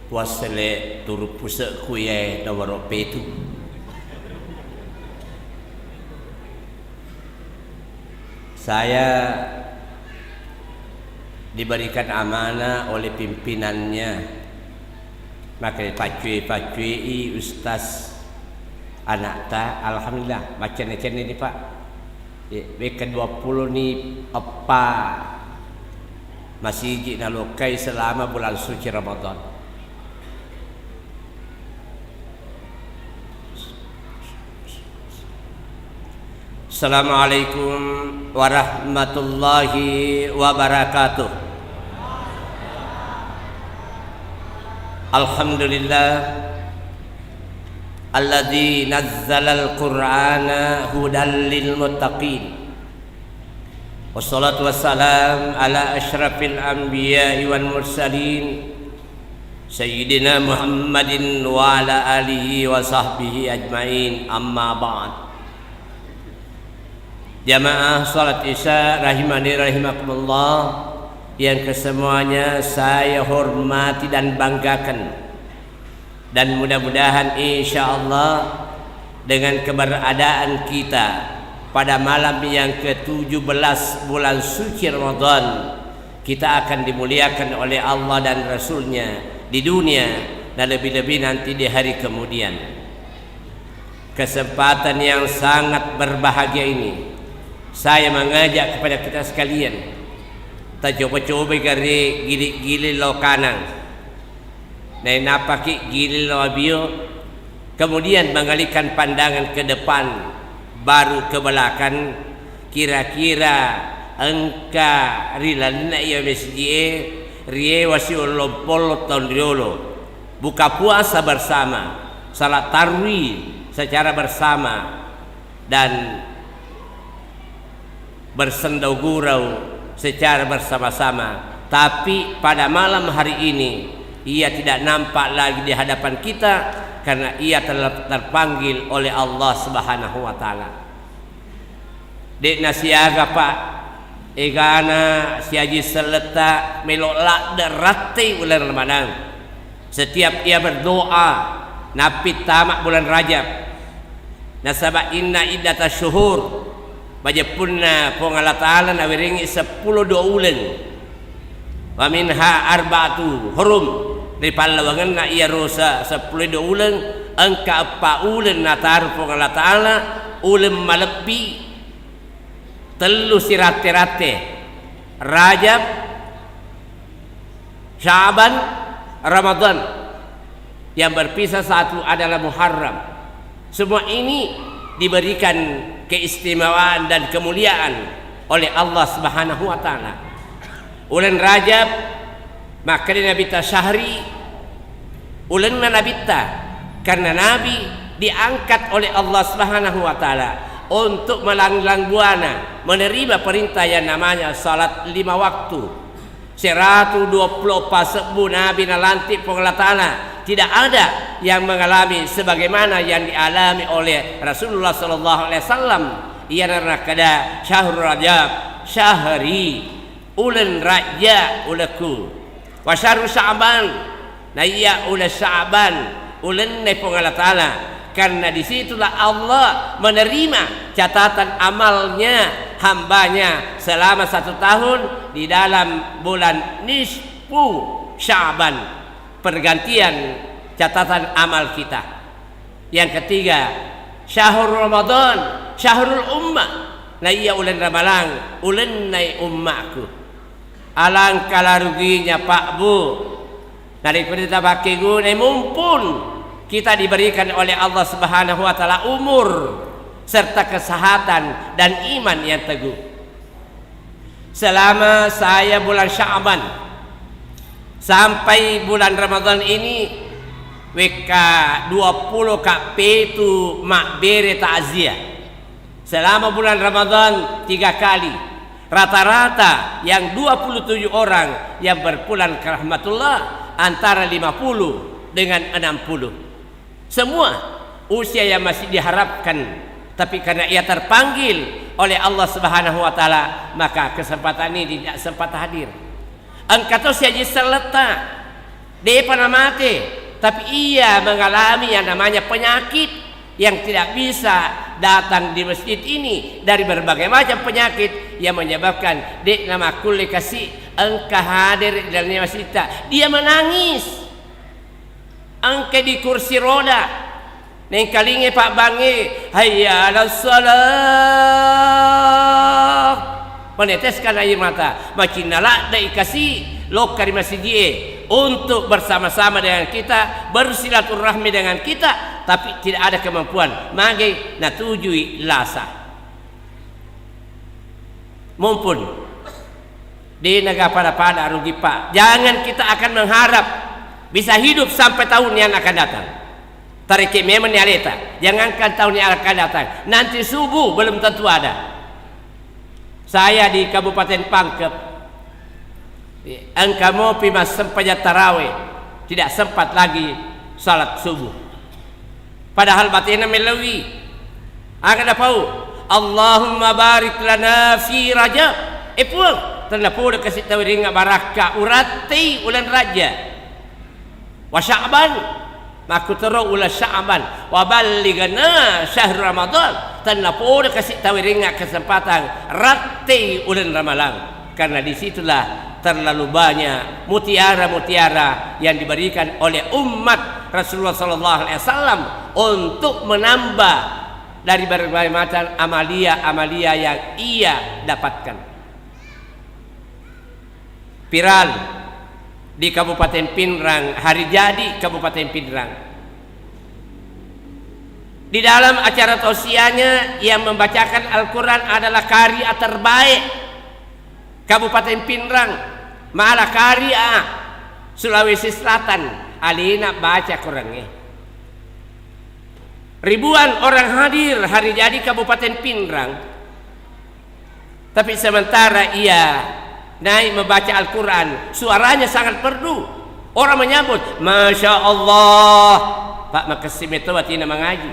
puasele turu pusat kuye nomor petu. Saya diberikan amanah oleh pimpinannya, maka pacui ustaz anak ta, alhamdulillah macam ni Pak. Ke-20 ni apa masih hiji nalokai selama bulan suci Ramadan. Assalamualaikum warahmatullahi wabarakatuh. Alhamdulillah alladzi nazzalal qur'ana hudan lil muttaqin. Wassalatu wassalam ala asyrafil anbiya'i wal mursalin sayyidina Muhammadin wa ala alihi wa sahbihi ajmain, amma ba'd. Jamaah salat Isya rahimani rahimakumullah yang kesemuanya saya hormati dan banggakan, dan mudah-mudahan insyaallah dengan keberadaan kita pada malam yang ke-17 bulan suci Ramadan, kita akan dimuliakan oleh Allah dan Rasulnya di dunia dan lebih-lebih nanti di hari kemudian. Kesempatan yang sangat berbahagia ini saya mengajak kepada kita sekalian, kita coba-coba kari gili-gili lo kanan dan napaki gili lo bio, kemudian mengalihkan pandangan ke depan baru ke belakang. Kira-kira engka rilana ya mesjid rie wasi lompol tahun dulu buka puasa bersama, salat tarawih secara bersama, dan bersendau gurau secara bersama-sama, tapi pada malam hari ini ia tidak nampak lagi di hadapan kita karena ia telah terpanggil oleh Allah Subhanahu wa taala. Dek nasiaga Pak egana siaji seleta melolak derati bulan Ramadan. Setiap ia berdoa napi tamak bulan Rajab, nasaba inna iddatash syuhur bajapunna pong Allah Ta'ala nawiringi 10 ulen wa minha arba'atu hurum di palawangan na iya rosa 10 ulen angka 4 ulen natar pong Allah Ta'ala ulen malebi telu sirate-rate Rajab, Sya'ban, Ramadan, yang berpisah satu adalah Muharram. Semua ini diberikan keistimewaan dan kemuliaan oleh Allah Subhanahu wa taala. Ulan Rajab maka Nabi tasyahri ulan Nabi karena Nabi diangkat oleh Allah Subhanahu wa taala untuk melanglang buana menerima perintah yang namanya salat 5 waktu. 124 sebu Nabi nalantik Allah Ta'ala, tidak ada yang mengalami sebagaimana yang dialami oleh Rasulullah sallallahu alaihi wasallam. Ia nakada syahrul Rajab syahri ulan raja ulaku wa syahrul Sya'ban naya ulah Sya'ban ulan Allah Ta'ala, karena disitulah Allah menerima catatan amalnya hambanya selama 1 tahun di dalam bulan nisfu Sya'ban, pergantian catatan amal kita. Yang ketiga syahrul Ramadan syahrul ummah, nah iya ulan Ramalan ulan nai ummahku. Alangkah ruginya Pak Bu daripada kita pakai guna mumpun kita diberikan oleh Allah Subhanahu wa taala umur serta kesehatan dan iman yang teguh. Selama saya bulan Sya'ban sampai bulan Ramadan ini WK 20 KP itu makbere takziah. Selama bulan Ramadan 3 kali. Rata-rata yang 27 orang yang berpulang ke rahmatullah antara 50 dengan 60. Semua usia yang masih diharapkan, tapi karena ia terpanggil oleh Allah Subhanahu wa taala, maka kesempatan ini tidak sempat hadir. Engkau saja seletak Dia pernah mati, tapi ia mengalami yang namanya penyakit yang tidak bisa datang di masjid ini dari berbagai macam penyakit yang menyebabkan dek nama kulli kasih engkau hadir dalam masjid. Dia menangis, engkau di kursi roda. Neng kalinge Pak Bange, hayya 'alas salah, meneteskan air mata. Makin nalak dai kasih lokari masjid untuk bersama-sama dengan kita, bersilaturahmi dengan kita, tapi tidak ada kemampuan mage natujui lasa. Mumpun di negara pada rugi Pak, jangan kita akan mengharap bisa hidup sampai tahun yang akan datang. Tarik memang nyaleta, jangankan tahun yang akan datang, nanti subuh belum tentu ada. Saya di Kabupaten Pangkep, engkau mau pimas sempatnya tarawih, tidak sempat lagi salat subuh. Padahal batinnya melawi. Akan apa? Allahumma barik lana fi Rajab. Puang, tanda pun kasih tahu ringa baraka urati ulan Raja. Wa Sya'ban, maku terus ulah Sya'ban wa ballighna syahr Ramadan. Tanda pun kasih tahu ringa kesempatan rati ulan Ramadan, karena disitulah terlalu banyak mutiara-mutiara yang diberikan oleh umat Rasulullah SAW untuk menambah dari berbagai macam amalia-amalia yang ia dapatkan. Viral di Kabupaten Pinrang, hari jadi Kabupaten Pinrang. Di dalam acara tausiahnya yang membacakan Al-Quran adalah karya terbaik Kabupaten Pinrang, malah karya Sulawesi Selatan. Alina baca Qurannya. Ribuan orang hadir hari jadi Kabupaten Pinrang, tapi sementara ia naik membaca Al-Quran, suaranya sangat merdu. Orang menyambut, Masya Allah, Pak Makasih Metawati mengaji.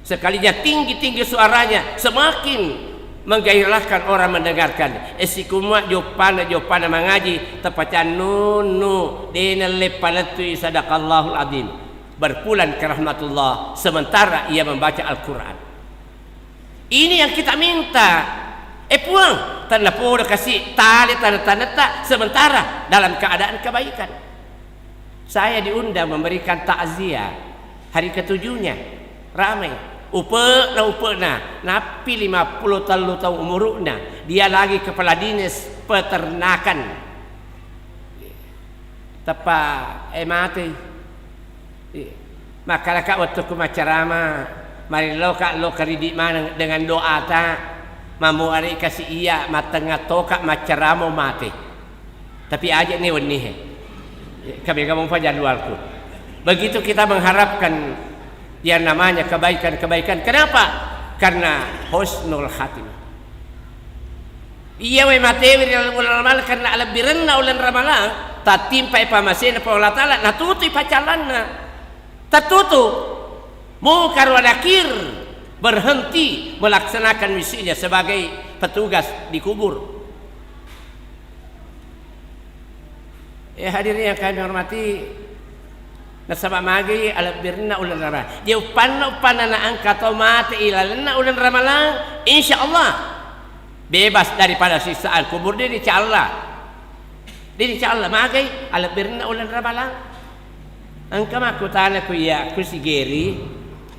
Sekalinya tinggi-tinggi suaranya, semakin menggairahkan orang mendengarkan. Esikuma jopana mengaji tepacan nunu dinale palatu sadaqallahul azim, berpulang ke rahmatullah sementara ia membaca Al-Quran. Ini yang kita minta. Puang, tanda pun kasih tali tanda-tanda tak sementara dalam keadaan kebaikan. Saya diundang memberikan takziah hari ketujuhnya, ramai. Upe na napi 50 tahun umurna, dia lagi kepala dinas peternakan. Tepat mati. Maka kak waktu kumacarama, mari lo karidik mana dengan doa ta, mamu ari kasih iya matengah toka macarama mati. Tapi aja nih wenih. Kami kamu jadwalku. Begitu kita mengharapkan yang namanya kebaikan-kebaikan. Kenapa? Karena husnul khatimah. Iya we matewi ulan ramal karena lebih rendah ulan ramalan tatimpa pamasin pa Allah taala natutu pacalanna. Tatutu mungkar wa nakir berhenti melaksanakan misinya sebagai petugas di kubur. Hadirin yang kami hormati, nasaba magi ala birna ulan ramalan. Jauh panna na angka mati ilalna ulan ramalan, insyaallah bebas daripada sisaan kubur dia insya Allah magi ala birna ulan ramalan. Angka maku tanya ku ya ku si Geri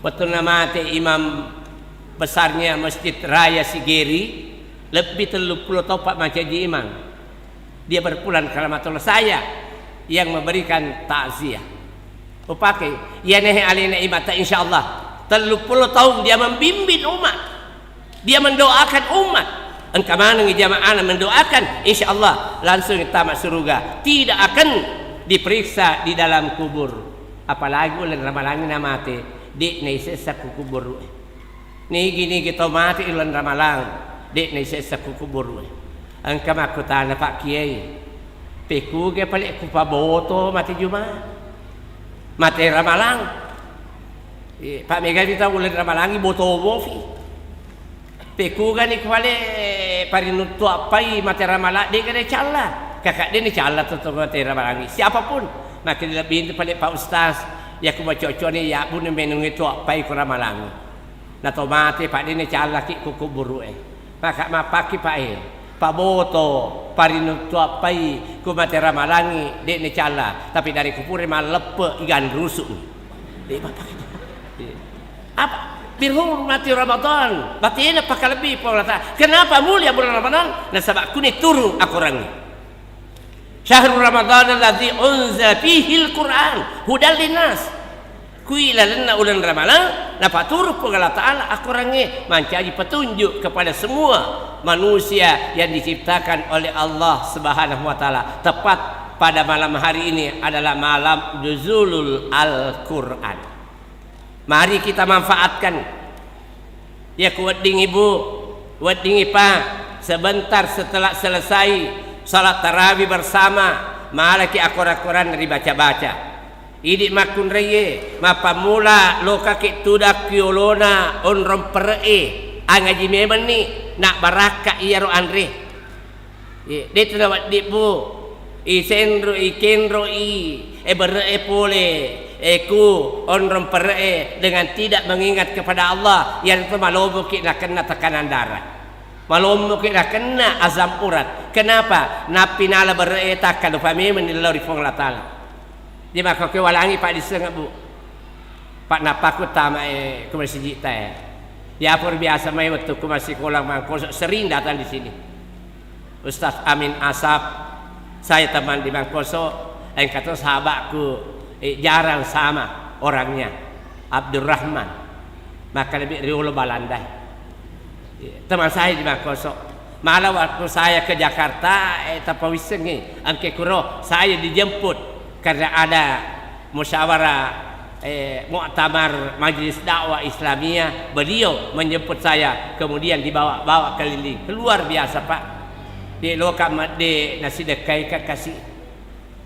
waktu namate imam besarnya Masjid Raya Sigeri lebih 30 tahun Pak Macaji imam. Dia berpulang ke rahmatullah, saya yang memberikan takziah. Pakai ya nehe alina imata insyaallah 30 tahun dia membimbing umat, dia mendoakan umat. Engkau mana jamaah mendoakan insyaallah langsung tamat surga, tidak akan diperiksa di dalam kubur. Apalagi ulan ramalan mati di nesesa kubur. Nigi kita mati ulan ramalan di nesesa kubur. Engkau makutana Pak Kiai peku ke palik ku paboto mati Jumat mati ramalan. Pak Mega kita ulan ramalan boto bofi peku gani kuale parinutu apai mati ramalan dia kena cala kakak dia ni cala tuh mati ramalan siapapun maka lebih itu pada Pak Ustaz ya ku baca ni ya pun menung itu pai ku ramalang na tomate pak ni cala ki ku kuburu maka mapaki pak Pak Boto parinu tu pai ku mate ramalangi dek ni cala tapi dari kupure malepe igan rusuk ni apa birhum mati Ramadan batina pakai lebih pola kenapa mulia bulan Ramadan nah sebab kuni turun Al-Quran syahrul Ramadan alladzi unzila fihi al-Quran hudal linnas kuila lana ulan Ramadan na patur ku Allah Taala Al-Quran mencari petunjuk kepada semua manusia yang diciptakan oleh Allah Subhanahu wa taala tepat pada malam hari ini adalah malam nuzulul Al-Quran. Mari kita manfaatkan ya kuwedding ibu wedding pak sebentar setelah selesai salat tarawih bersama malaki Al-Quran dibaca-baca idik makun reye mapamula loka ki tudak kiolona on rompere angaji memen ni nak baraka iya ro andre det na di bu i senro i kenro i bere pole ku on rompere dengan tidak mengingat kepada Allah yang itu malomo ki nak kena tekanan darah malomo ki nak kena azam urat kenapa napinala bere takkan upami menilai rifong Allah Taala dia maka ke walangi pak disengak bu pak napaku tama ke masjid teh ya pun biasa mai waktu ku masih kolang mangko sering datang di sini Ustaz Amin Asap saya teman di Mangkoso yang kata sahabatku jarang sama orangnya Abdurrahman maka lebih riulo balandai teman saya di Mangkoso malah waktu saya ke Jakarta tapawisengi angke kuro saya dijemput karena ada musyawarah muktamar Majelis Dakwah Islamiyah beliau menjemput saya kemudian dibawa keliling luar biasa pak di lokam di nasi dekai kasih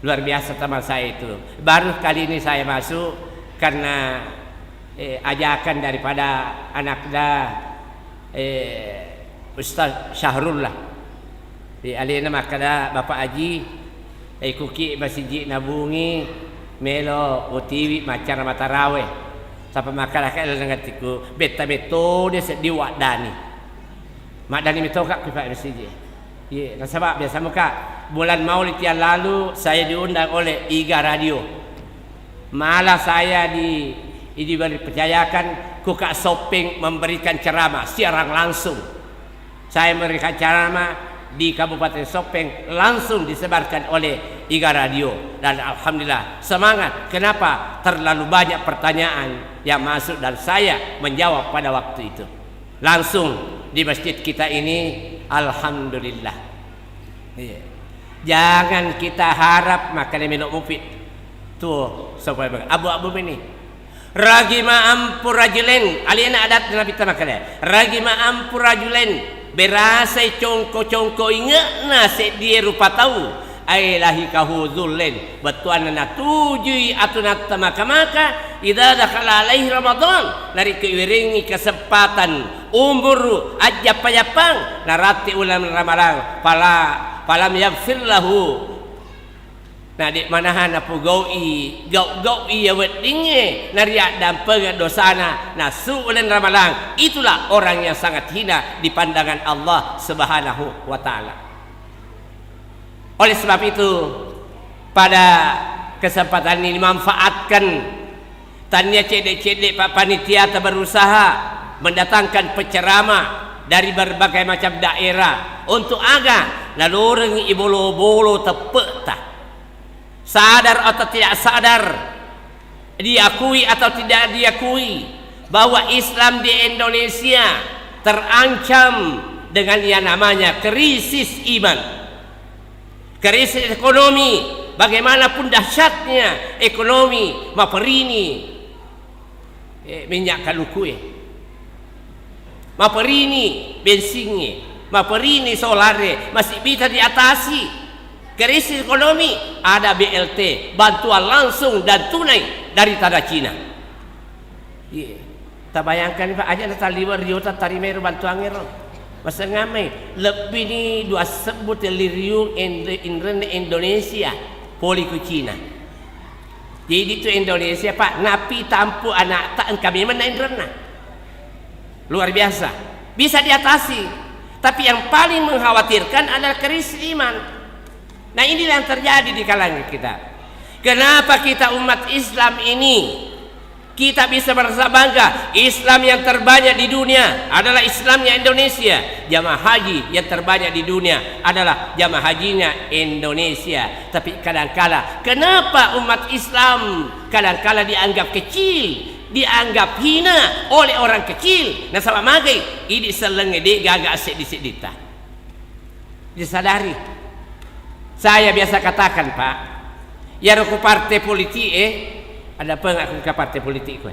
luar biasa teman saya itu baru kali ini saya masuk karena ajakan daripada anaknya Ustaz Syahrullah di alina makada Bapak Haji kuki masjid nabungi melo utiwi macara matarawe sampai makalah kaya dengan tiku beta beto dia di wadani madani mitoka ki Pak masjid ye nasabak biasa muka bulan Maulid yang lalu saya diundang oleh Iga Radio malah saya dipercayakan kuka shopping memberikan ceramah siaran langsung saya memberikan ceramah di Kabupaten Sopeng langsung disebarkan oleh Iga Radio dan alhamdulillah semangat kenapa terlalu banyak pertanyaan yang masuk dan saya menjawab pada waktu itu langsung di masjid kita ini alhamdulillah jangan kita harap makan minum mufid tuh supaya abu-abu ini ragi ma'ampu rajulen alina adat Nabi tamakale ragi ma'ampu rajulen berasai congko-congko ingat nasi dia rupa tahu ai lahi kahuzullen batuan na tujui atunat maka idza dakhala alaihi Ramadan dari keiringi kesempatan umur ajapayapang narati ulam ramalang palam yaghfir lahu nah di manahan apu gaui ya weddinge nariak dan pengadosana nah suulan ramalang itulah orang yang sangat hina di pandangan Allah Subhanahu wa taala. Oleh sebab itu pada kesempatan ini manfaatkan tanya cedek-cedek Pak Panitia berusaha mendatangkan penceramah dari berbagai macam daerah untuk agar lalu orang ibolo-bolo tepek tak sadar atau tidak sadar diakui atau tidak diakui bahwa Islam di Indonesia terancam dengan yang namanya krisis iman krisis ekonomi bagaimanapun dahsyatnya ekonomi maperini minyak kaluku maperini bensinnya maperini solare masih bisa diatasi krisis ekonomi ada BLT bantuan langsung dan tunai dari tanah Cina. Tak bayangkan Pak aja nata liwar riota tarimeru bantuan ngero. Masa ngamai lebih ni dua sebut liriung Indonesia poli ku Cina. Jadi itu Indonesia Pak, napi tampu anak tak kami menaik renah. Luar biasa. Bisa diatasi. Tapi yang paling mengkhawatirkan adalah krisis iman. Nah inilah yang terjadi di kalangan kita. Kenapa kita umat Islam ini kita bisa merasa bangga? Islam yang terbanyak di dunia adalah Islamnya Indonesia. Jamaah haji yang terbanyak di dunia adalah jamaah hajinya Indonesia. Tapi kadangkala kenapa umat Islam kadangkala dianggap kecil, dianggap hina oleh orang kecil? Nah sama magai ini selenge de gagak sedita. Disadari. Saya biasa katakan Pak, ya roku partai politik ada apa ngaku ke partai politik kau?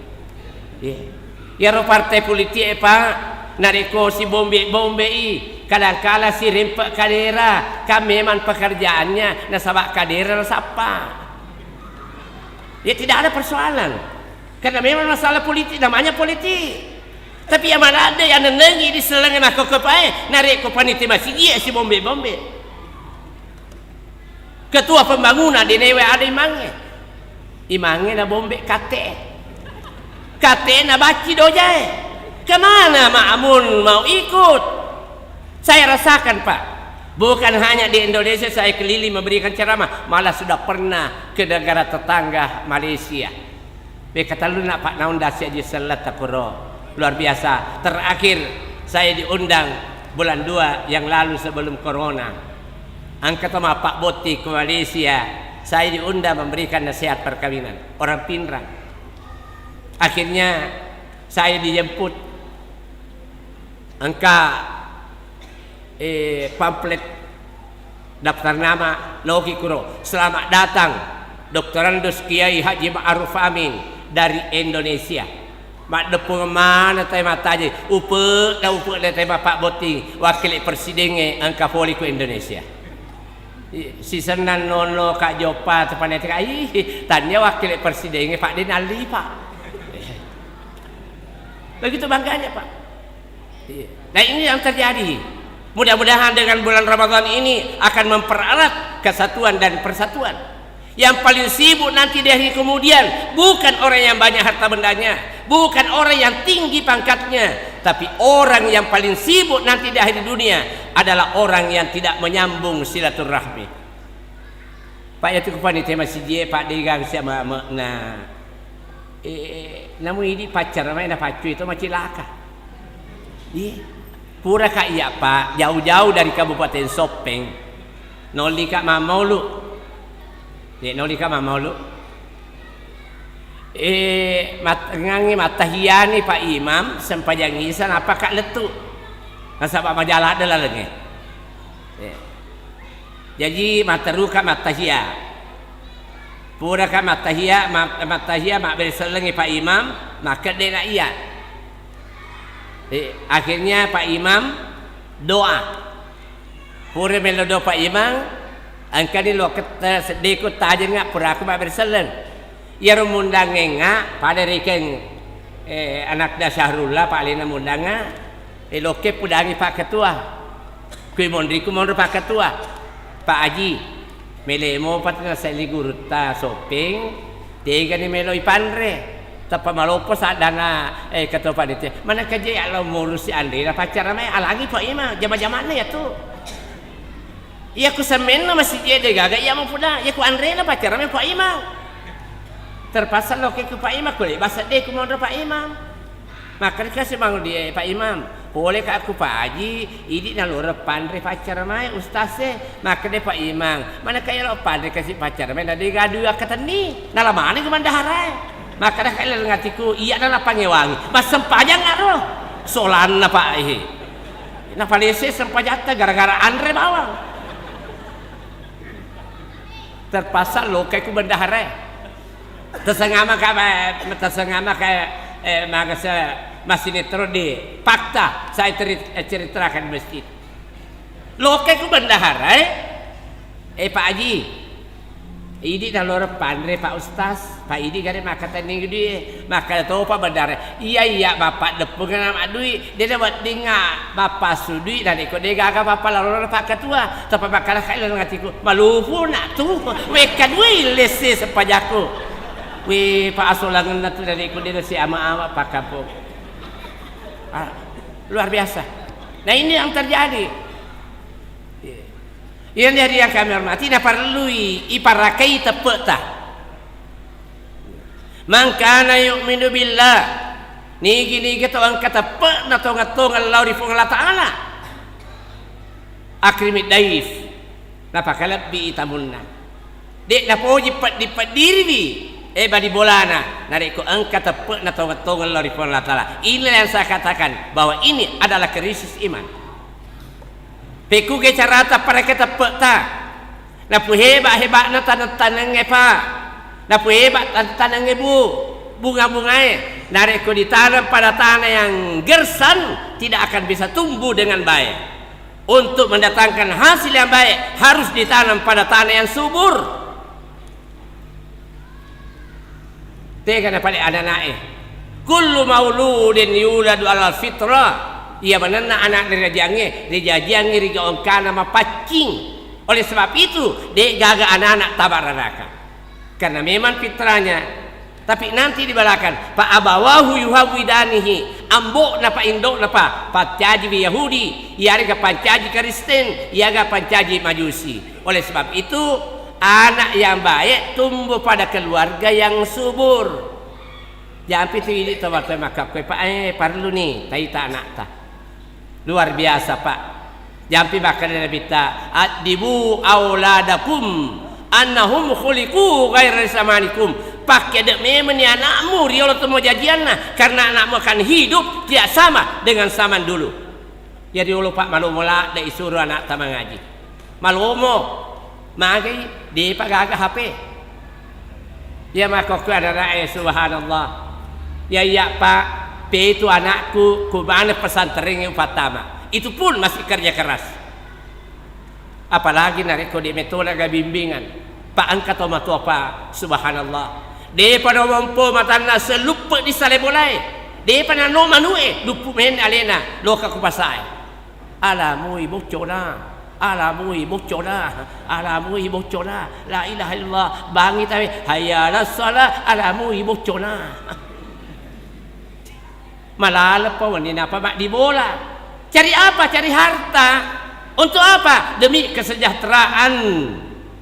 Ya ro partai politik Pak, nareko si bombe kadang-kala si rempak kadera, kami memang pekerjaannya nasabak kadera siapa? Ya tidak ada persoalan, karena memang masalah politik namanya politik. Tapi yang mana ada yang nenengi di selengan aku kepai, nareko panitia masih dia si bombe. Ketua pembangunan di Newe ada imangnya na bombe kate na baci dojai. Kemana Ma'amun mau ikut? Saya rasakan Pak, bukan hanya di Indonesia saya keliling memberikan ceramah, malah sudah pernah ke negara tetangga Malaysia. Kata lu nak Pak naon dasi aja selat takuro. Luar biasa. Terakhir saya diundang bulan 2 yang lalu sebelum corona. Angkat sama Pak Boti ke Malaysia, saya diundang memberikan nasihat perkawinan orang Pinrang. Akhirnya saya dijemput, angka pamflet daftar nama Logi Kuro, selamat datang Dr. Andus Kiai Haji Ma'ruf Amin dari Indonesia. Mak depung mana tema taji upe tema Pak Boti wakil presiden angka poli ku Indonesia. Si senan nono Kak Jopa tepan itu tanya wakil presiden Pak Denali Pak. Begitu bangganya Pak. Nah ini yang terjadi. Mudah-mudahan dengan bulan Ramadan ini akan mempererat kesatuan dan persatuan. Yang paling sibuk nanti di hari kemudian bukan orang yang banyak harta bendanya, bukan orang yang tinggi pangkatnya, tapi orang yang paling sibuk nanti di akhir dunia adalah orang yang tidak menyambung silaturahmi. Pak ya tu panitia masjid Pak Degang siapa makna namun ini pacar namanya pacu itu macam laka. Pura kak iya Pak, jauh-jauh dari Kabupaten Sopeng. Noli kak mamau lu. Noli kak mamau lu. Ngangi matahiyani Pak Imam sempajang isan apa kak letu. Masa Pak majalah adalah lagi. Jadi materu kak matahia. Pura kak matahia mak berselengi Pak Imam maka dia nak iya. Akhirnya Pak Imam doa. Pura melodo Pak Imam angkani lo kata sedekut tajen ngak pura aku mak berseleng. Ya rumundang ngak pada reken anak dah Syahrullah Pak Lina mundanga loke pudangi Pak Ketua. Kui mondriku mondro Pak Ketua. Pak Haji melemo patna seli guru ta Sopeng tiga ni melo ipandre. Tapa malopo saat dana ketua panitia mana kerja ya lo ngurus si Andre pacar namanya alangi Pak Imam jama-jamana ya tuh iya ku semen masih dia deh gagak iya mau pulang iya ku Andre na pacar namanya Pak Imam terpaksa lo ke Pak Imam boleh bahasa deh ku mau Pak Imam maka dikasih bangun dia Pak Imam boleh ke aku Pak Haji ini nalur pandre pacar namanya ustaznya maka deh Pak Imam mana kayak lo pandre kasih pacar namanya dari gadu kata ni nalamani ku mandaharai maka dah kailan ngatiku iya adalah pangewangi mas sempajang ngaruh solan na Pak nah palese sempajata gara-gara Andre bawang terpaksa lo kayak ku bendahare tersengama kayak magasa masinetron di fakta saya ceritakan masjid lo kayak ku bendahare Pak Haji ini dah lor pandre Pak Ustaz Pak ini gare makatan ning gede maka tahu Pak bandar iya bapak depung nama duit dia dapat dengar bapak sudui dan ikut dia gagah bapak lor Pak Ketua tapi bakal kailan ngatiku malupu nak tu wekan we lese sepajaku Pak asolangan na tu dari ko dito si ama-ama pakapong. Luar biasa. Nah ini yang terjadi. Yang dari yang kami hormati, na perlui iparakai tepeta. Man kana yu'minu billah. Nigi to ang katapet na tong Allah di Allah Ta'ala. Akrimid daif. Napakalabbi itamunna. Dek na po di padirbi. Badi bolana. Nariko ang katapet na tong Allah di Allah Ta'ala. Ini yang saya katakan bahwa ini adalah krisis iman. Peku ke carata para kita peta. Na pu hebat na tanang pa. Na pu hebat tanang bunga-bungae. Nareko ditanam pada tanah yang gersan tidak akan bisa tumbuh dengan baik. Untuk mendatangkan hasil yang baik harus ditanam pada tanah yang subur. Tega na pali anak-anak. Kullu mauludin yuladu alal fitrah. Ia menena anak dari jajange riga ongkana mapacing. Oleh sebab itu dia gaga anak-anak tabararaka. Karena memang fitranya. Tapi nanti dibalakan pa abawahu yuhawidanihi ambok na pa indok na pa pancaji Yahudi, ia ga pancaji Kristen, ia ga pancaji Majusi. Oleh sebab itu anak yang baik tumbuh pada keluarga yang subur. Jangan pilih tawar makap pak perlu nih taita anak ta. Luar biasa Pak. Jampi bakal Nabi ta adibu auladakum annahum khuliqu ghaira samanikum. Pakai dek memang ni anakmu dia lo temu jajianna karena anakmu akan hidup tidak sama dengan zaman dulu. Jadi ulu Pak malu mula dak suruh anak ta mengaji. Malumo magai di Pak gaga HP. Ya maka ku ada rakyat subhanallah. Ya Pak itu anakku kubana pesantren yang pertama itu pun masih kerja keras, apalagi nareko di metode bimbingan Pak angkat omatu apa subhanallah de pada mampu matana selupa di sale bolai de pada no manue lupu men alena loka kupasai alamu ibu coda la ilaha illallah bangi tapi hayya salat alamu ibu coda. Malalap pa wanita pa di bola. Cari apa? Cari harta. Untuk apa? Demi kesejahteraan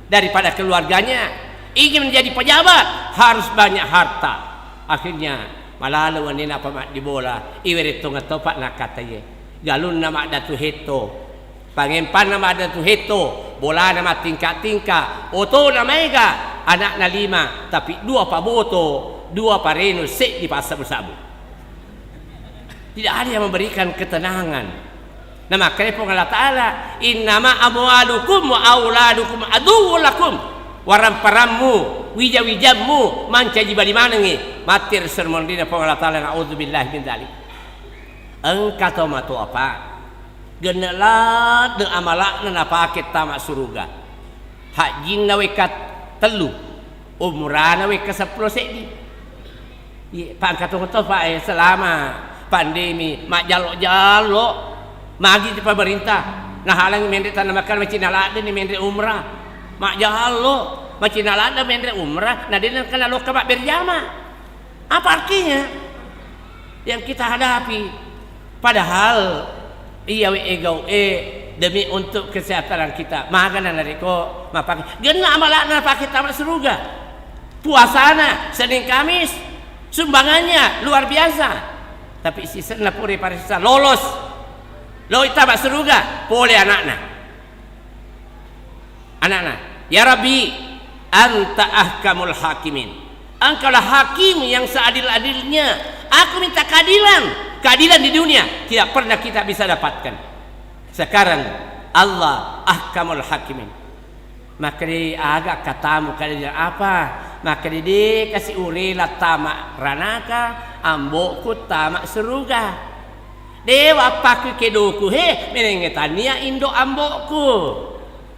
daripada keluarganya. Ingin menjadi pejabat harus banyak harta. Akhirnya malalap wanita pa di bola. Iwerit atau pak nakataye. Galun nama datu heto. Pangempan nama datu heto. Bola nama tingkat-tingkat. Oto nama mega. Anak na 5. Tapi 2 pa boto. 2 pa reno. Sek di pasar bersabu. Tidak ada yang memberikan ketenangan. Nah makanya Allah Ta'ala innama amwalukum wa auladukum aduwwun lakum. Waram-parammu, wija-wijammu mancaji bali manengi. Matir sermondina Allah Ta'ala na'udzubillahi min dzalik. Engkau tahu matu apa? Genelat de amalakna napa kita mak suruga. Haji nawe kat telu. Umrah nawe ke 10 sedi. Pak angkat tahu Pak selama pandemi mak jalok magi di pemerintah nah halang mendek tanah makan macam nalada ni mendek umrah mak jalok macam nalada mendek umrah nah dia kena loka mak berjama apa artinya yang kita hadapi padahal iya demi untuk kesehatan kita makanan dari ko mapak gena amalana pakai tamat seruga puasana Senin Kamis sumbangannya luar biasa. Tapi sisa na puri para sisa lolos. Lo itabak seruga boleh anakna. Ya Rabbi, anta ahkamul hakimin. Engkaulah hakim yang seadil-adilnya. Aku minta keadilan. Keadilan di dunia tidak pernah kita bisa dapatkan. Sekarang Allah ahkamul hakimin. Maka dia agak katamu keadilan apa? Maka dia kasih urila tamak ranaka. Ambokku tamak seruga. Dewa pakai kedoku menengetania indo ambokku.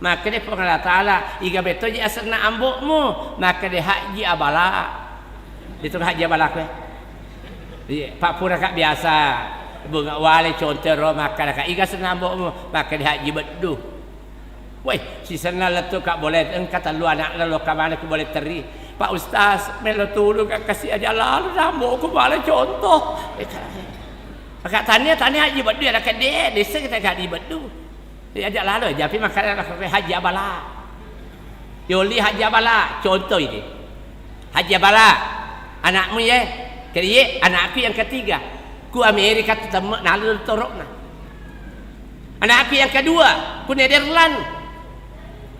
Maka dia Allah Ta'ala iga beto je asana ambokmu. Maka dia haji abala. Itu haji abala ke? Pak pura kak biasa. Bunga wale contoh maka kak iga asana ambokmu. Maka dia haji beduh. Woi, si sana letu kak boleh engkau lu anak lalu kamana ku boleh teri. Pak Ustaz, melo tolong kasih aja lalu nambah aku malah contoh. Kak tanya haji bedu ada kat dia, desa kita kat di bedu. Dia ajak lalu, tapi makanan haji abala. Yoli haji abala, contoh ini. Haji abala, anakmu ya, kerja anakku yang ketiga. Ku Amerika tetap nalu torokna. Anakku yang kedua, ku Nederland.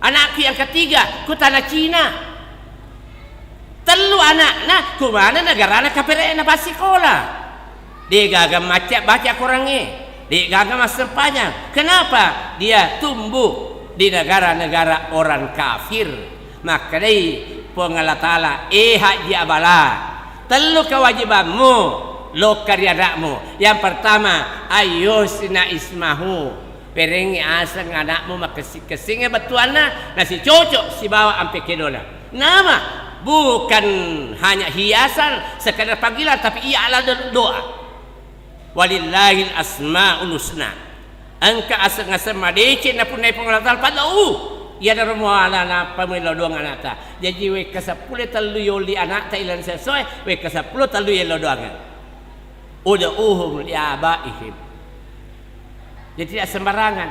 Anakku yang ketiga, ku tanah Cina. Telu anak, ku mana negara nak kapere na pasikola. Dia gagam baca Qurannya, dia gagam masa panjang. Kenapa? Dia tumbuh di negara-negara orang kafir. Maka dari Allah Ta'ala, haji abala, telu kewajibanmu, lo karyadakmu. Yang pertama, ayusina ismahu, perengi asang anakmu makasih-kasihnya betuana, nasi cocok si bawa ampe kedola. Nama bukan hanya hiasan sekadar panggilan, tapi ia adalah doa. Walillahil asmaul husna. Angka asang-asang madece na punai pengalatal padau. Ia ada muala na pamilo doang anak ta. Jadi we ke 10 telu yoli anak ta ilan sesuai, we ke 10 telu yelo doang. Ud'uhum li abaihim. Jadi tidak sembarangan.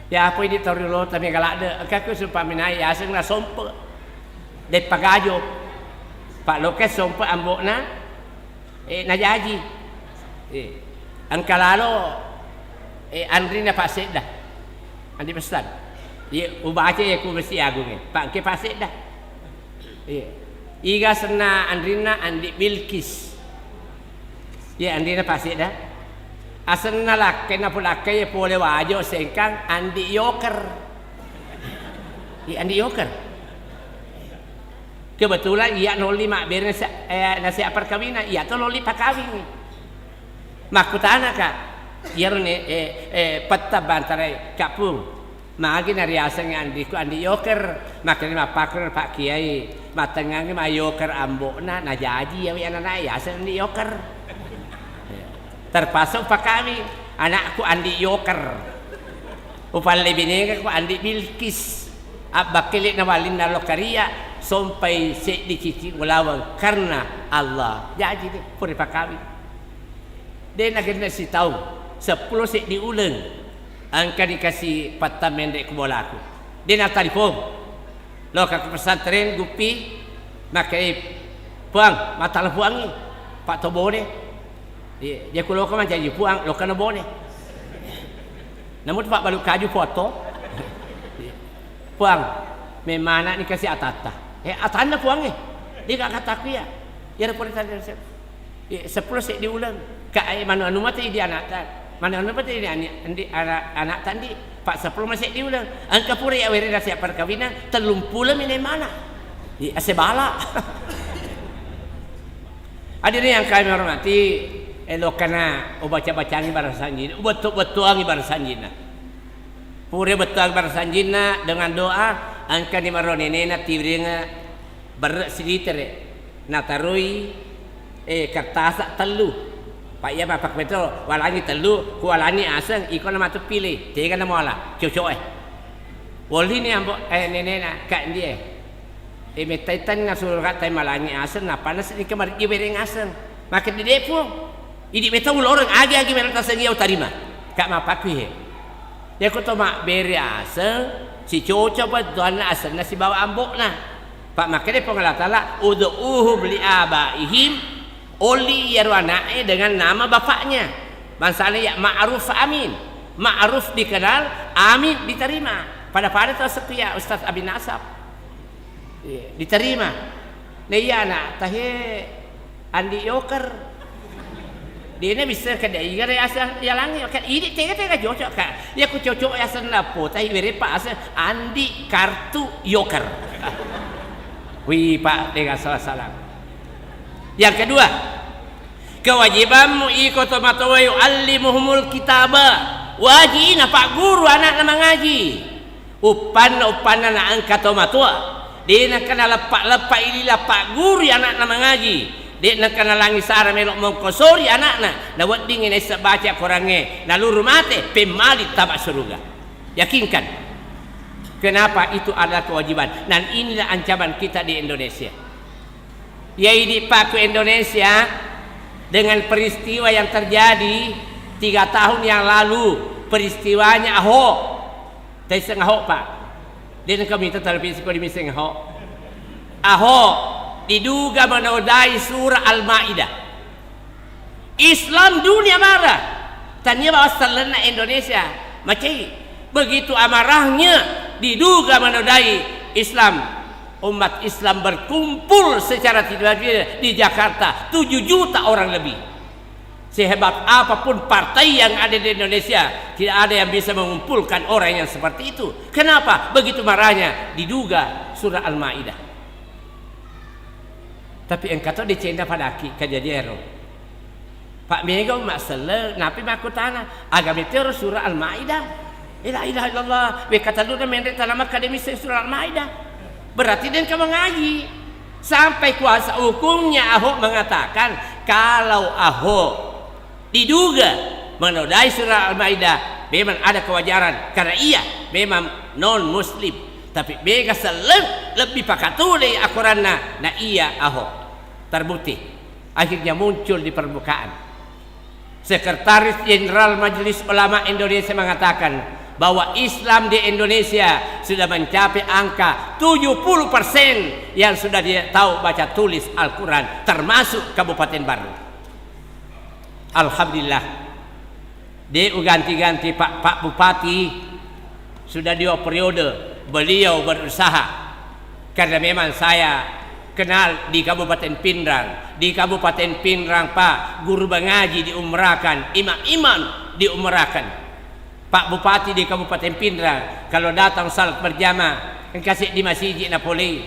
Ya apa ini torilo tapi galak de. Aku sumpah minai asang na sompe. De pagajo. Pak Lokes sompe ambokna na jaji. Angkalalo Andrina Pak Sek dah. Andi pesan. Dia ubaca ya ku mesti agungnya. Pak ke Pak Sek dah. Iga sena Andrina Andi Bilkis. Ya Andrina Pak Sek dah. Asana lakke na pulakke ya pole wajo sengkang Andi Yoker. Andi Yoker. Kebetulan ia noli mak ber nasi perkawinan, ia tu noli pakawin. Makutana ka yarne petta bantare kapung magi nari asang andi yoker makanya mapakur Pak Kiai matengangnya ma yoker ambokna na jaji ya anak ya asang andi yoker terpasuk Pak kami anakku andi yoker upal lebihnya aku andi Bilkis abakilik na walin na lokaria sampai sek dicuci ulawang karena Allah jaji deh puri Pak kami. Dia nak kena si tahu 10 sek diulang angka dikasih patah mendek ke bola aku. Dia nak telefon lo ke pesantren gupi maka puang mata le puang ni Pak Tobo ni dia kulo ke macam je puang lo kena bone namun Pak balu kaju foto puang memang nak ni kasih atata atanda puang ni dia tak kata aku ya dia report tadi 10 sek diulang Kak mana anu mati dia anak tan. Mana anu mati dia anak tandi. Pak 10 masih diulang. Angka pura ya weri siap perkawinan 30 mine mana? Di asebala. Hadirin yang kami hormati, elokana baca-bacaan barasan jin, betul-betul barasan jin. Pura betul barasan jin dengan doa angka di maronenena tiwringa bersiliter na tarui kertas telu. Pak ya bapak betul walani telu ku walani aseng iko nama tu pilih dia kan nama ala cocok wali ni ambo nenek kak dia metaitan ngasul kat tai malani aseng apa nas ni kemar dia bereng aseng maka dia pun ini betul orang agi merata sengi au tarima kak mapak he dia ko to mak beri aseng si cocok betul aseng nasi bawa ambok nah Pak maka dia pengalatala ud'uhum li abaihim oli yarwana dengan nama bapaknya bangsanya ya ma'ruf amin ma'ruf dikenal amin diterima pada setia Ustaz Abi Nasab diterima nah iya anak tahe andi yoker dia ini bisa kada iya asal yalangi kan ini tega cocok kak ya ku cocok ya senapo tahi beri Pak asal andi kartu yoker wih Pak tega salah yang kedua, kewajibanmu ikut matawa yu'allimuhumul kitaba. Wajib Pak guru anak nama ngaji. Upan na angkat matawa. Dia nak kena lepak ini Pak guru anak nama ngaji. Dia nak kena langis sara melok mengkosori anakna. Na wat dingin esa baca Qurannya. Na luru mate pemali tabak surga. Yakinkan. Kenapa itu adalah kewajiban dan inilah ancaman kita di Indonesia. Yai di Paku Indonesia dengan peristiwa yang terjadi 3 tahun yang lalu, peristiwanya Ahok. Tapi seng Ahok Pak. Dia nak minta televisi kau di miseng Ahok. Ahok diduga menodai surah Al-Maidah. Islam dunia marah. Tanya bawa selena Indonesia. Macam begitu amarahnya diduga menodai Islam. Umat Islam berkumpul secara tiba-tiba di Jakarta 7 juta orang lebih. Sehebat apapun partai yang ada di Indonesia, tidak ada yang bisa mengumpulkan orang yang seperti itu. Kenapa? Begitu marahnya diduga surah Al-Maidah. Tapi engkau tahu dicenda pada kejadian Pak Mega masalah napi maku tanah agama itu surah Al-Maidah. La ilaha illallah. We kata lu mendek tanam akademis surah Al-Maidah. Berarti dia kamu ngaji. Sampai kuasa hukumnya Ahok mengatakan kalau Ahok diduga menodai surah Al-Maidah, memang ada kewajaran karena ia memang non muslim. Tapi bega lebih pakatulai akuranna na iya Ahok. Terbukti. Akhirnya muncul di permukaan. Sekretaris Jenderal Majelis Ulama Indonesia mengatakan bahwa Islam di Indonesia sudah mencapai angka 70% yang sudah dia tahu baca tulis Al-Quran, termasuk Kabupaten Baru. Alhamdulillah. Dia ganti-ganti Pak Bupati sudah 2 periode beliau berusaha. Karena memang saya kenal di Kabupaten Pindrang. Di Kabupaten Pindrang Pak, guru mengaji diumrahkan, imam-imam diumrahkan. Pak Bupati di Kabupaten Pindrang kalau datang salat berjamaah kan kasih di masjid Napoli.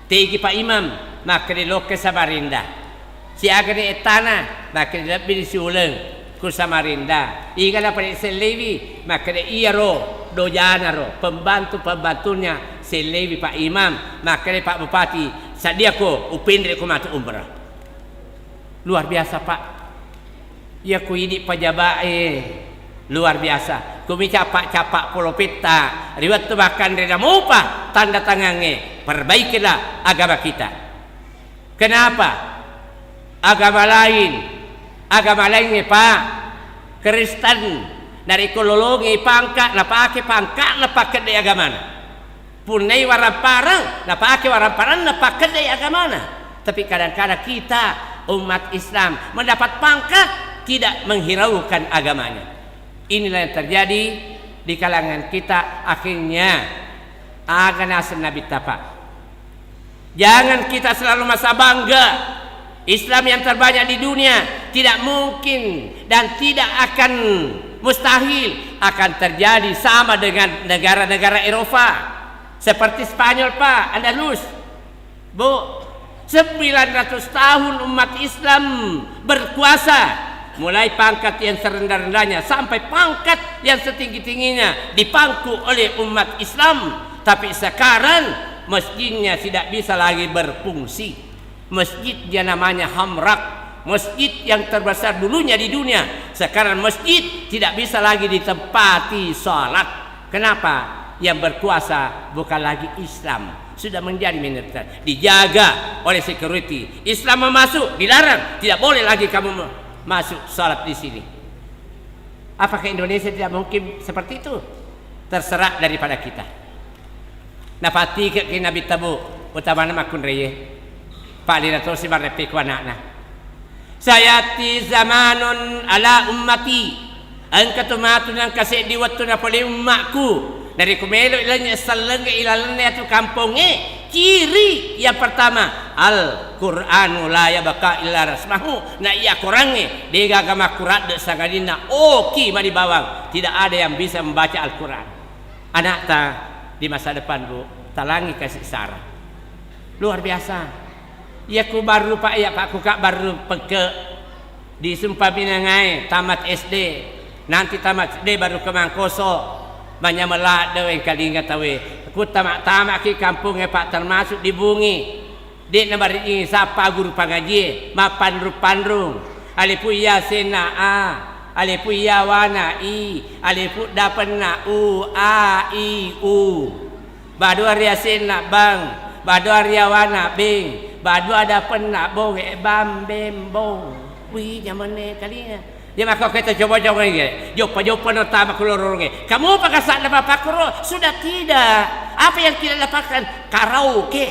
Tegi Pak Imam maka di loke Samarinda. Si agane etana maka di lebih disulang ku Samarinda. Ikan apa di Selewi maka di Iyaro Dojana ro pembantunya Selewi Pak Imam maka di Pak Bupati sadia ko upindre ko matu umrah. Luar biasa Pak. Ya ku ini pajabae luar biasa. Kumi capak pulau pita riwat tebakan reda mupa tanda tangannya. Perbaikilah agama kita. Kenapa? Agama lain Pak Kristen dari kololongi pangkat na pakai di agama punai warna parang na pakai warna parang na pakai di agama. Tapi kadang-kadang kita umat Islam mendapat pangkat tidak menghiraukan agamanya. Inilah yang terjadi di kalangan kita. Akhirnya agama Nabi Tapak. Jangan kita selalu masa bangga Islam yang terbanyak di dunia. Tidak mungkin dan tidak akan mustahil akan terjadi sama dengan negara-negara Eropa seperti Spanyol Pak, Andalus Bu. 900 tahun umat Islam berkuasa. Mulai pangkat yang serendah-rendahnya sampai pangkat yang setinggi-tingginya dipangku oleh umat Islam. Tapi sekarang masjidnya tidak bisa lagi berfungsi. Masjidnya namanya Hamrak, masjid yang terbesar dulunya di dunia. Sekarang masjid tidak bisa lagi ditempati salat. Kenapa? Yang berkuasa bukan lagi Islam, sudah menjadi militer, dijaga oleh security. Islam memasuk dilarang, tidak boleh lagi kamu masuk salat di sini. Apakah Indonesia tidak mungkin seperti itu? Terserah daripada kita. Napati ke Nabi Tabu utama nama kun reye. Pak Liratul si barepe ku anakna. Sayati zamanun ala ummati. Angkatumatun ang kasi di waktu na pali ummaku. Dari kumelo ilanya saleng ilalanya tu kampungnya. Ciri yang pertama Al-Qur'anu la yabqa illa rasmahu. Na iya Qur'annya dia agama Qur'an de sagadina oki mari bawang. Tidak ada yang bisa membaca Al-Qur'an. Anak ta di masa depan Bu talangi kasih sarah. Luar biasa. Ya ku baru Pak ya Pak ku kak baru peke di Sumpah Binangai tamat SD. Nanti tamat SD baru ke Mangkoso. Banyak melak dewe kali ingat tawe. Ku tamak ki kampungnya Pak termasuk di Bungi. Dek na bari ini sapa guru pangaji mapan rupandrung. Alipu ya sena a, alipu ya wana i, alipu dapan na u a i u. Badu area sena bang, badu ariawana bing, badu ada penak bong bam bembong. Wih, jamane kalinya. Dia maka kita coba-coba ni. Jumpa no tamak lorong. Kamu pakai saat dapat pakro? Sudah tidak. Apa yang kita dapatkan? Karaoke.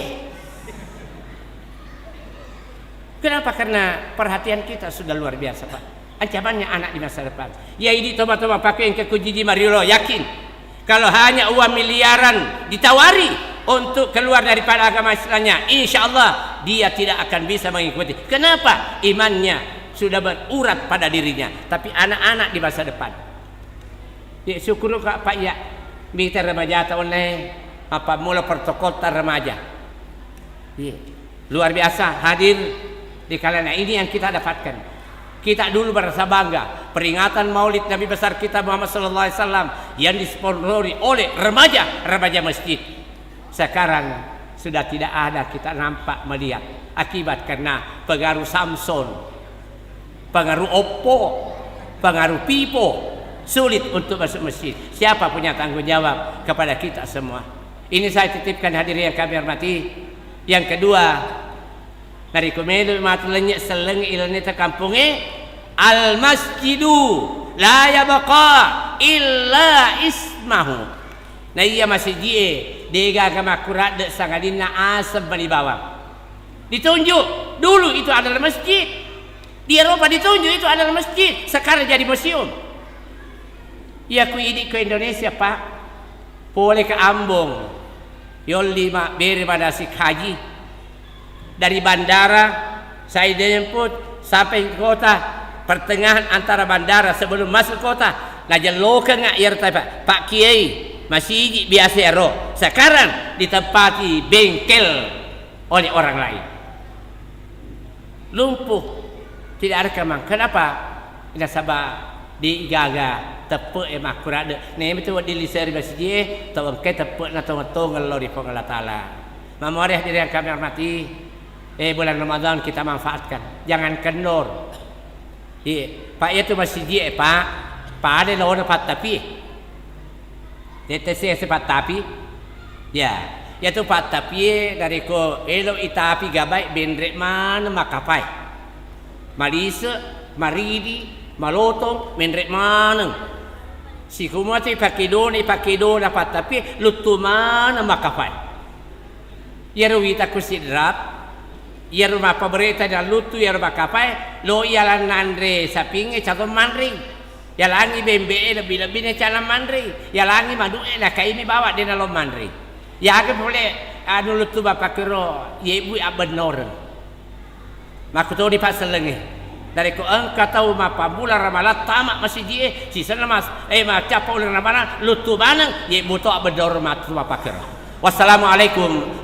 Kenapa? Karena perhatian kita sudah luar biasa, Pak. Ancamannya anak di masa depan. Ya ini tomat-tomat pakai yang kekujiji Mariolo. Yakin. Kalau hanya uang miliaran ditawari untuk keluar daripada agama Islamnya, insya Allah dia tidak akan bisa mengikuti. Kenapa? Imannya sudah berurat pada dirinya. Tapi anak-anak di masa depan. Ya, syukur Pak ya. Kita remaja tahun ini apa mula protokol remaja. Ya. Luar biasa hadir di kalian ini yang kita dapatkan. Kita dulu merasa bangga peringatan Maulid Nabi besar kita Muhammad sallallahu alaihi wasallam yang disponsori oleh remaja masjid. Sekarang sudah tidak ada kita nampak melihat akibat karena pengaruh Samsung, pengaruh Oppo, pengaruh Vivo sulit untuk masuk masjid. Siapa punya tanggung jawab kepada kita semua? Ini saya titipkan hadirin yang kami hormati. Yang kedua, dari komendo matulanya seleng ilmu kampungnya al masjidu la yabqa illa ismahu. Nah iya masjid dega agama kurat dek sangadina asam bani bawah. Ditunjuk dulu itu adalah masjid. Di Eropa ditunjuk itu adalah masjid. Sekarang jadi museum. Ya ku ini ke Indonesia Pak. Boleh ke Ambon. Yolli mak beri pada si haji. Dari bandara saya dijemput sampai ke kota, pertengahan antara bandara sebelum masuk kota ngajak lokal ngak ya Pak Kiai masih biasa ero. Sekarang ditempati bengkel oleh orang lain. Lumpuh, tidak ada kemang. Kenapa? Tidak sabar di gaga tepuk emak kurang. Nih betul di liseri masjid, tahu ke tepuk na tong lori pengalat Taala. Memori hadirin yang kami hormati. Bulan Ramadan kita manfaatkan. Jangan kendor. Pak itu masih Pak. Pak ada lawan Pak tapi. TTC sepat tapi. Ya, itu Pak tapi dari ko elo itapi gabai bendrek mana makapai. Malisa, maridi, malotong bendrek mana. Si kumati pakido dapat tapi lutu mana makapai. Ya ruwita kusidrap. Ya rumah pemerintah dan lutu ya rumah kapai lo ialah nandre sapinge cato mandri ya langi bembe lebih-lebihnya cala mandri ya langi madu lah kaimi bawa di dalam mandri ya ke boleh anu lutu bapak kero ya ibu abenor maku tahu di paselengi dari ko engka tahu mapa bulan ramalan tamak masih die sisa mas macapa bulan ramalan lutu banang ya ibu tahu abenor matu bapak kero. Wassalamualaikum.